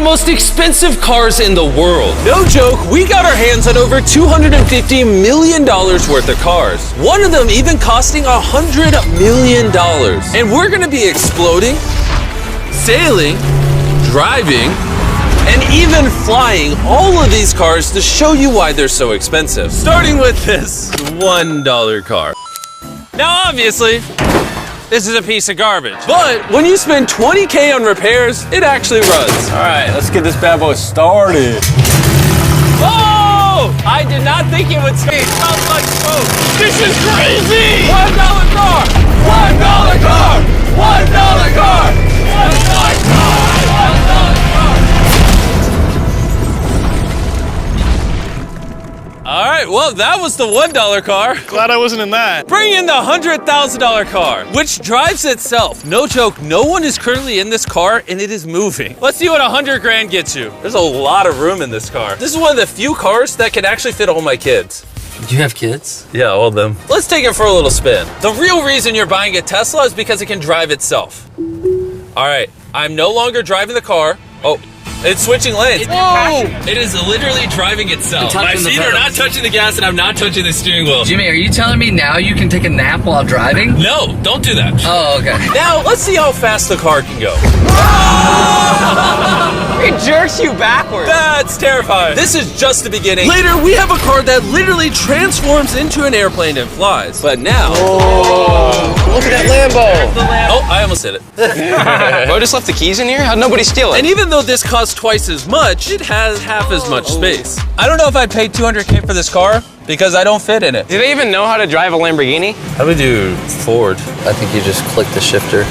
the most expensive cars in the world. No joke, we got our hands on over $250 million worth of cars. One of them even costing $100 million. And we're gonna be exploding, sailing, driving, and even flying all of these cars to show you why they're so expensive. Starting with this $1 car. Now, obviously, this is a piece of garbage. But when you spend $20K on repairs, it actually runs. All right, let's get this bad boy started. Oh! I did not think it would say it smells like smoke. This is crazy! $1 car! $1 car! $1 car! $1 car! All right, well, that was the $1 car. Glad I wasn't in that. Bring in the $100,000 car, which drives itself. No joke, no one is currently in this car and it is moving. Let's see what 100 grand gets you. There's a lot of room in this car. This is one of the few cars that can actually fit all my kids. Do you have kids? Yeah, all of them. Let's take it for a little spin. The real reason you're buying a Tesla is because it can drive itself. All right, I'm no longer driving the car. Oh. It's switching lanes. Whoa! It is literally driving itself. My feet are not touching the gas and I'm not touching the steering wheel. Jimmy, are you telling me now you can take a nap while driving? No, don't do that. Oh, okay. Now, let's see how fast the car can go. It jerks you backwards. That's terrifying. This is just the beginning. Later, we have a car that literally transforms into an airplane and flies. But now... Oh, look at that Lambo. Oh, I almost hit it. Bro, just left the keys in here? How'd nobody steal it? And even though this costs twice as much, it has half as much space. I don't know if I'd pay $200K for this car because I don't fit in it. Do they even know how to drive a Lamborghini? How do we do Ford? I think you just click the shifter.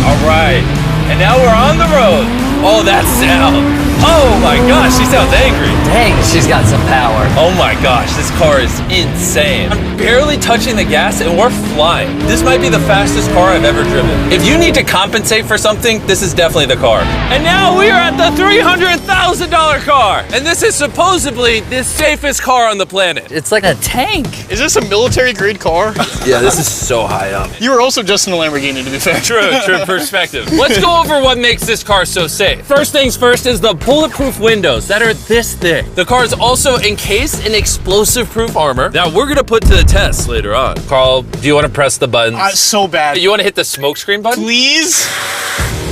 All right, and now we're on the road. Oh, that sound. Oh my gosh, she sounds angry. Dang, she's got some power. Oh my gosh, this car is insane. I'm barely touching the gas and we're flying. This might be the fastest car I've ever driven. If you need to compensate for something, this is definitely the car. And now we are at the $300,000 car. And this is supposedly the safest car on the planet. It's like a tank. Is this a military grade car? Yeah, this is so high up. You were also just in a Lamborghini, to be fair. True perspective. Let's go over what makes this car so safe. First things first is the bulletproof windows that are this thick. The car is also encased in explosive-proof armor that we're gonna put to the test later on. Carl, do you want to press the buttons? So bad. You want to hit the smoke screen button? Please?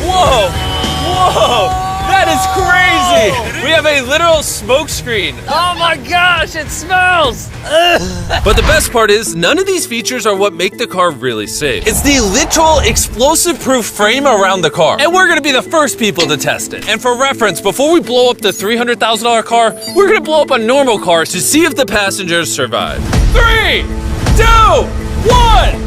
Whoa! Whoa! That is crazy! We have a literal smoke screen. Oh my gosh, it smells! But the best part is, none of these features are what make the car really safe. It's the literal explosive-proof frame around the car. And we're gonna be the first people to test it. And for reference, before we blow up the $300,000 car, we're gonna blow up a normal car to see if the passengers survive. 3, 2, 1!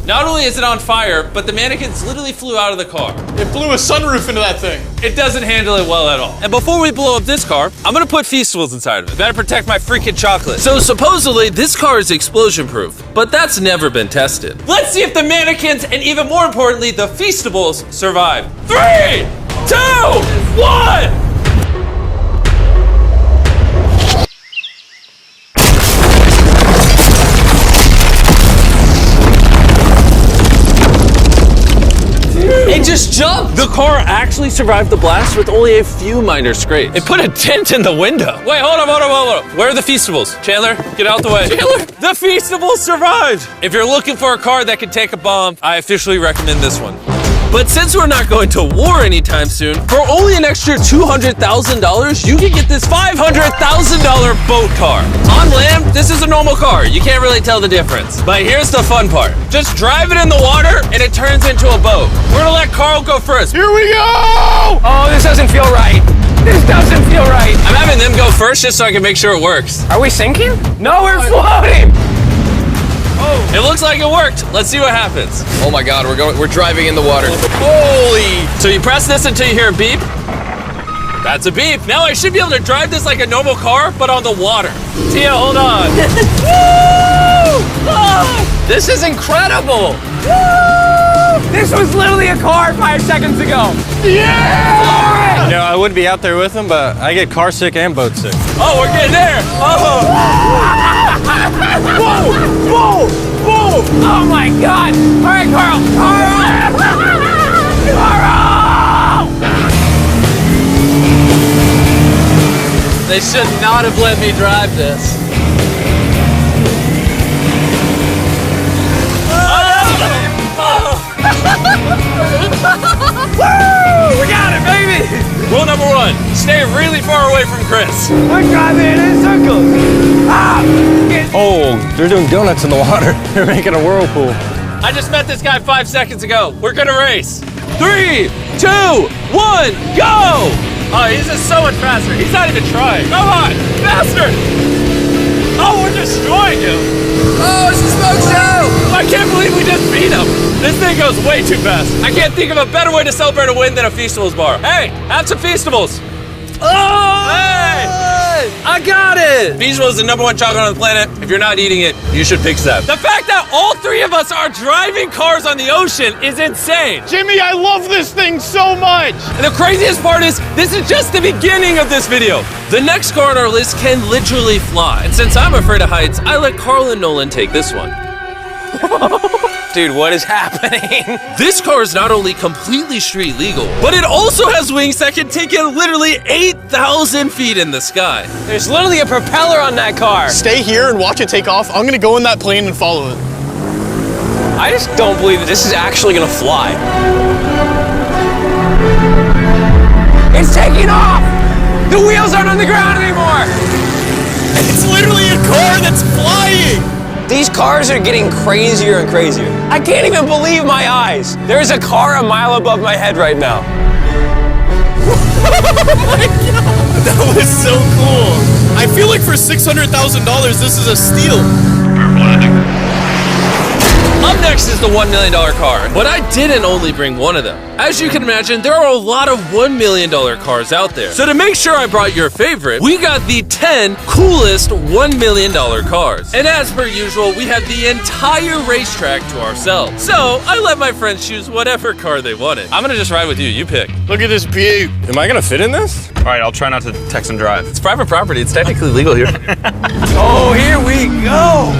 Not only is it on fire, but the mannequins literally flew out of the car. It blew a sunroof into that thing. It doesn't handle it well at all. And before we blow up this car, I'm gonna put Feastables inside of it. Better protect my freaking chocolate. So supposedly, this car is explosion proof, but that's never been tested. Let's see if the mannequins, and even more importantly, the Feastables survive. 3, 2, 1! It just jumped! The car actually survived the blast with only a few minor scrapes. It put a dent in the window. Wait, hold on. Where are the Feastables? Chandler, get out the way. Chandler! The Feastables survived! If you're looking for a car that can take a bomb, I officially recommend this one. But since we're not going to war anytime soon, for only an extra $200,000, you can get this $500,000 boat car. On land, this is a normal car. You can't really tell the difference. But here's the fun part. Just drive it in the water and it turns into a boat. We're gonna let Carl go first. Here we go! Oh, this doesn't feel right. This doesn't feel right. I'm having them go first just so I can make sure it works. Are we sinking? No, we're floating. Oh, it looks like it worked. Let's see what happens. Oh my God, we're driving in the water. Holy! So you press this until you hear a beep. That's a beep. Now I should be able to drive this like a normal car, but on the water. Tia, hold on. Woo! Oh, this is incredible. Woo! This was literally a car 5 seconds ago. Yeah! You know, I would be out there with them, but I get car sick and boat sick. Oh, we're getting there. Oh. Whoa! Whoa! Whoa! Oh my God! All right, Carl. Carl! They should not have let me drive this. Woo! We got it, baby! Rule number 1, stay really far away from Chris. We're driving in circles. Ah! Oh, they're doing donuts in the water. They're making a whirlpool. I just met this guy 5 seconds ago. We're gonna race. 3, 2, 1, go! Oh, he's just so much faster. He's not even trying. Come on, faster! Oh, we're destroying him. Oh, it's a smoke show! I can't believe we just beat him. This thing goes way too fast. I can't think of a better way to celebrate a win than a Feastables bar. Hey, have some Feastables. Oh! Hey! I got it! Feastables is the #1 chocolate on the planet. If you're not eating it, you should fix that. The fact that all 3 of us are driving cars on the ocean is insane. Jimmy, I love this thing so much. And the craziest part is, this is just the beginning of this video. The next car on our list can literally fly. And since I'm afraid of heights, I let Carl and Nolan take this one. Dude, what is happening? This car is not only completely street legal, but it also has wings that can take it literally 8,000 feet in the sky. There's literally a propeller on that car. Stay here and watch it take off. I'm gonna go in that plane and follow it. I just don't believe that this is actually gonna fly. It's taking off! The wheels aren't on the ground anymore! It's literally a car that's flying. These cars are getting crazier and crazier. I can't even believe my eyes. There's a car a mile above my head right now. Oh my God. That was so cool. I feel like for $600,000, this is a steal. Up next is the $1 million car, but I didn't only bring one of them. As you can imagine, there are a lot of $1 million cars out there. So to make sure I brought your favorite, we got the 10 coolest $1 million cars. And as per usual, we had the entire racetrack to ourselves. So I let my friends choose whatever car they wanted. I'm gonna just ride with you, you pick. Look at this beaut. Am I gonna fit in this? All right, I'll try not to text and drive. It's private property, it's technically legal here. Oh, here we go!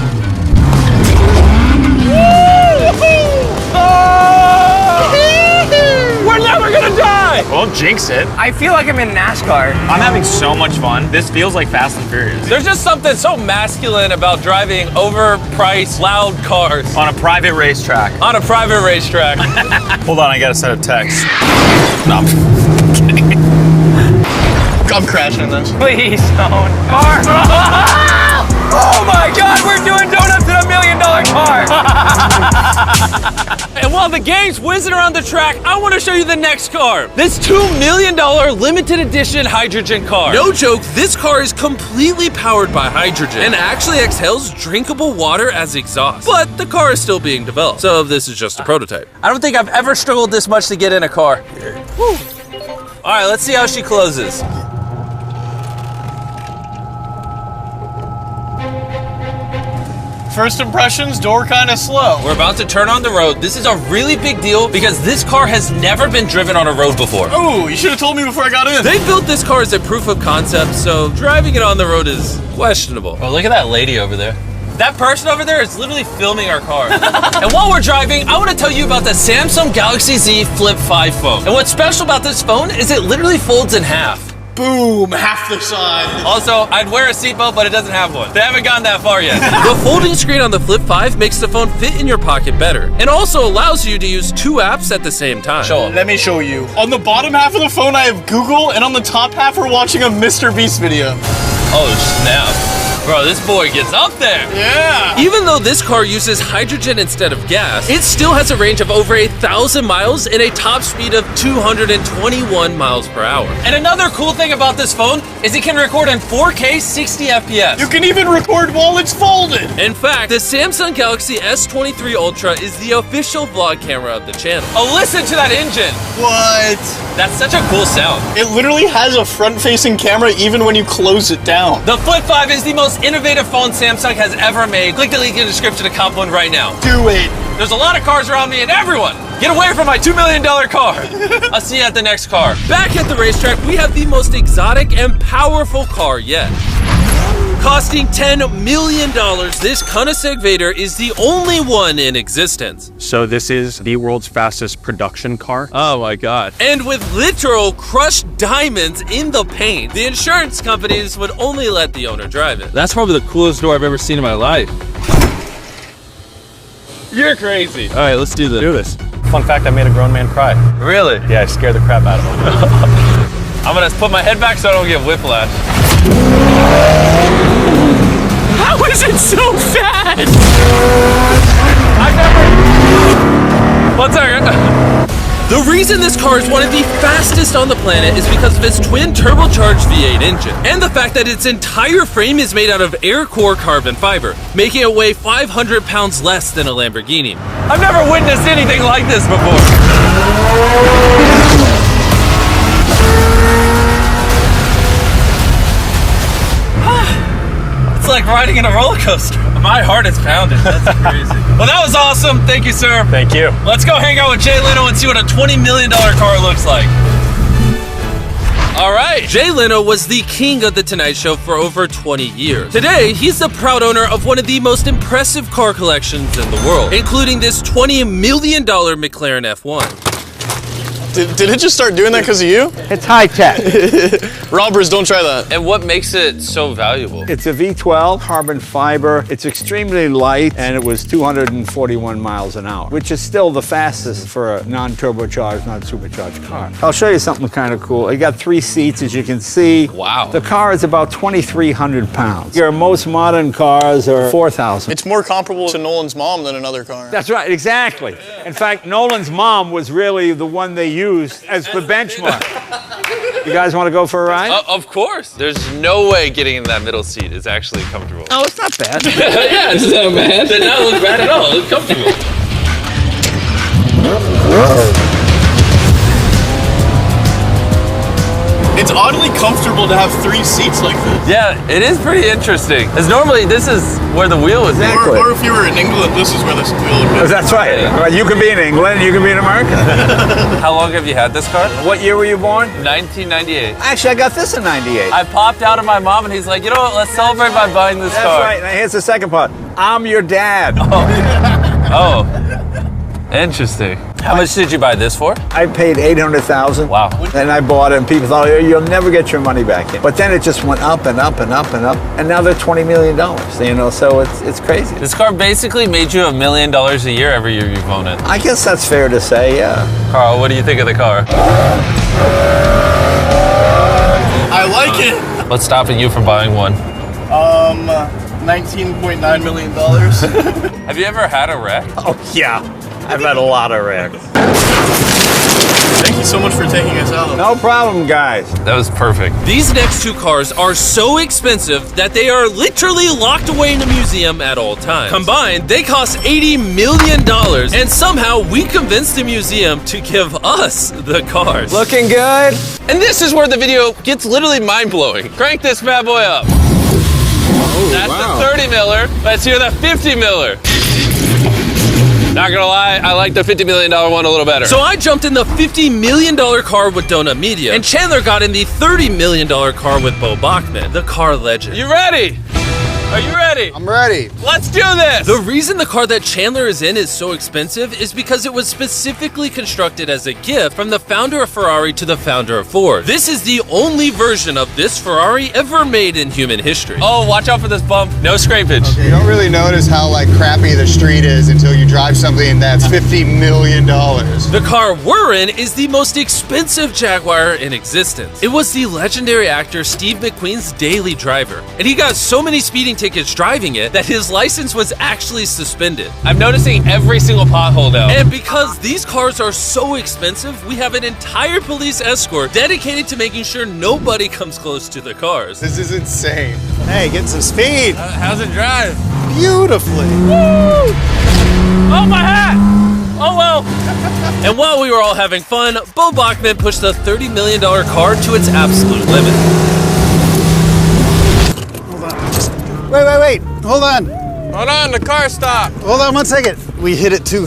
We're never gonna die! Well, jinx it. I feel like I'm in NASCAR. I'm having so much fun. This feels like Fast and Furious. There's just something so masculine about driving overpriced, loud cars On a private racetrack. on a private racetrack. Hold on, I gotta set a text. No, I'm crashing in this. Please don't. Car! Oh my God, we're doing donuts in $1 million car! And while the game's whizzing around the track, I want to show you the next car. This $2 million limited edition hydrogen car. No joke, this car is completely powered by hydrogen and actually exhales drinkable water as exhaust. But the car is still being developed, so this is just a prototype. I don't think I've ever struggled this much to get in a car. Whew. All right, let's see how she closes. First impressions, door kind of slow. We're about to turn on the road. This is a really big deal because this car has never been driven on a road before. Oh, you should have told me before I got in. They built this car as a proof of concept, so driving it on the road is questionable. Oh, look at that lady over there. That person over there is literally filming our car. And while we're driving, I want to tell you about the Samsung Galaxy Z Flip 5 phone. And what's special about this phone is it literally folds in half. Boom, half the size. Also, I'd wear a seatbelt, but it doesn't have one. They haven't gone that far yet. The folding screen on the Flip 5 makes the phone fit in your pocket better, and also allows you to use 2 apps at the same time. Show 'em. Let me show you. On the bottom half of the phone, I have Google, and on the top half, we're watching a MrBeast video. Oh, snap. Bro, this boy gets up there. Yeah. Even though this car uses hydrogen instead of gas, it still has a range of over 1,000 miles and a top speed of 221 miles per hour. And another cool thing about this phone is it can record in 4K 60 FPS. You can even record while it's folded. In fact, the Samsung Galaxy S23 Ultra is the official vlog camera of the channel. Oh, listen to that engine. What? That's such a cool sound. It literally has a front-facing camera even when you close it down. The Flip 5 is the most innovative phone Samsung has ever made. Click the link in the description to cop one right now. Do it. There's a lot of cars around me and everyone, get away from my $2 million car. I'll see you at the next car. Back at the racetrack, we have the most exotic and powerful car yet. Costing $10 million, this Koenigsegg Vader is the only one in existence. So this is the world's fastest production car. Oh my God. And with literal crushed diamonds in the paint, the insurance companies would only let the owner drive it. That's probably the coolest door I've ever seen in my life. You're crazy. All right, let's do this. Do this. Fun fact, I made a grown man cry. Really? Yeah, I scared the crap out of him. I'm gonna put my head back so I don't get whiplash. How is it so fast? I've never... One second. The reason this car is one of the fastest on the planet is because of its twin turbocharged V8 engine, and the fact that its entire frame is made out of air core carbon fiber, making it weigh 500 pounds less than a Lamborghini. I've never witnessed anything like this before. It's like riding in a roller coaster. My heart is pounding. That's crazy. Well, that was awesome. Thank you, sir. Thank you. Let's go hang out with Jay Leno and see what a $20 million car looks like. All right. Jay Leno was the king of The Tonight Show for over 20 years. Today, he's the proud owner of one of the most impressive car collections in the world, including this $20 million McLaren F1. Did it just start doing that because of you? It's high tech. Robbers, don't try that. And what makes it so valuable? It's a V12 carbon fiber. It's extremely light, and it was 241 miles an hour, which is still the fastest for a non-turbocharged, non-supercharged car. I'll show you something kind of cool. You got 3 seats, as you can see. Wow. The car is about 2,300 pounds. Your most modern cars are 4,000. It's more comparable to Nolan's mom than another car. That's right, exactly. In fact, Nolan's mom was really the one they used as the benchmark. You guys want to go for a ride? Of course. There's no way getting in that middle seat is actually comfortable. Oh, it's not bad. Yeah, it's not bad. It did not look bad at all. It's comfortable. It's oddly comfortable to have 3 seats like this. Yeah, it is pretty interesting. Because normally this is where the wheel would be. Exactly. Or if you were in England, this is where this wheel would be. That's right. Well, you can be in England, you can be in America. How long have you had this car? What year were you born? 1998. Actually, I got this in 98. I popped out of my mom and he's like, you know what, let's celebrate by buying this That's car. right. Now here's the second part. I'm your dad. Oh, interesting. How much did you buy this for? I paid $800,000. Wow. And I bought it, and people thought, oh, you'll never get your money back in. But then it just went up and up and up and up, and now they're $20 million. You know, so it's crazy. This car basically made you $1 million a year every year you've owned it. I guess that's fair to say, yeah. Carl, what do you think of the car? I like it. What's stopping you from buying one? $19.9 million. Have you ever had a wreck? Oh, yeah. I've had a lot of wrecks. Thank you so much for taking us out. No problem, guys. That was perfect. These next 2 cars are so expensive that they are literally locked away in a museum at all times. Combined, they cost $80 million, and somehow we convinced the museum to give us the cars. Looking good. And this is where the video gets literally mind-blowing. Crank this bad boy up. That's the 30 miller. Let's hear the 50 miller. Not gonna lie, I like the $50 million one a little better. So I jumped in the $50 million car with Donut Media, and Chandler got in the $30 million car with Bo Bachman, the car legend. You ready? Are you ready? I'm ready. Let's do this! The reason the car that Chandler is in is so expensive is because it was specifically constructed as a gift from the founder of Ferrari to the founder of Ford. This is the only version of this Ferrari ever made in human history. Oh, watch out for this bump. No scrapage. Okay, you don't really notice how crappy the street is until you drive something that's $50 million. The car we're in is the most expensive Jaguar in existence. It was the legendary actor Steve McQueen's daily driver, and he got so many speeding tickets driving it that his license was actually suspended. I'm noticing every single pothole now. And because these cars are so expensive, we have an entire police escort dedicated to making sure nobody comes close to the cars. This is insane. Hey, getting some speed. How's it drive? Beautifully. Woo! Oh, my hat! Oh well. And while we were all having fun, Bo Bachman pushed the $30 million car to its absolute limit. Wait. Hold on. Hold on, the car stopped. Hold on 1 second. We hit it too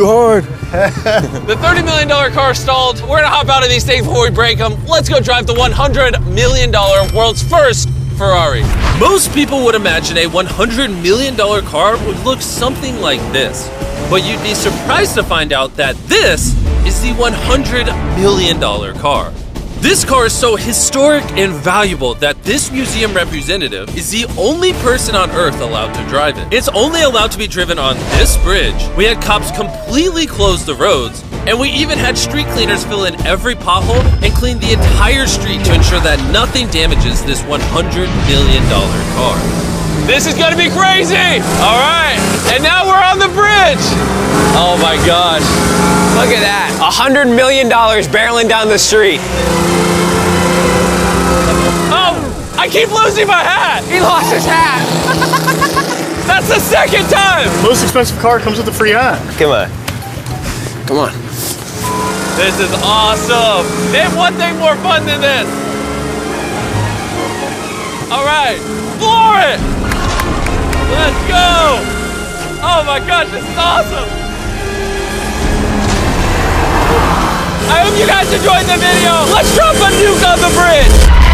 hard. The $30 million car stalled. We're gonna hop out of these things before we break them. Let's go drive the $100 million world's first Ferrari. Most people would imagine a $100 million car would look something like this. But you'd be surprised to find out that this is the $100 million car. This car is so historic and valuable that this museum representative is the only person on Earth allowed to drive it. It's only allowed to be driven on this bridge. We had cops completely close the roads, and we even had street cleaners fill in every pothole and clean the entire street to ensure that nothing damages this $100 million car. This is gonna be crazy! All right, and now we're on the bridge! Oh my gosh. Look at that, $100 million barreling down the street. Oh, I keep losing my hat! He lost his hat! That's the second time! Most expensive car comes with a free hat. Come on. Come on. This is awesome! Name one thing more fun than this! All right, floor it! Let's go! Oh my gosh, this is awesome! I hope you guys enjoyed the video! Let's drop a nuke on the bridge!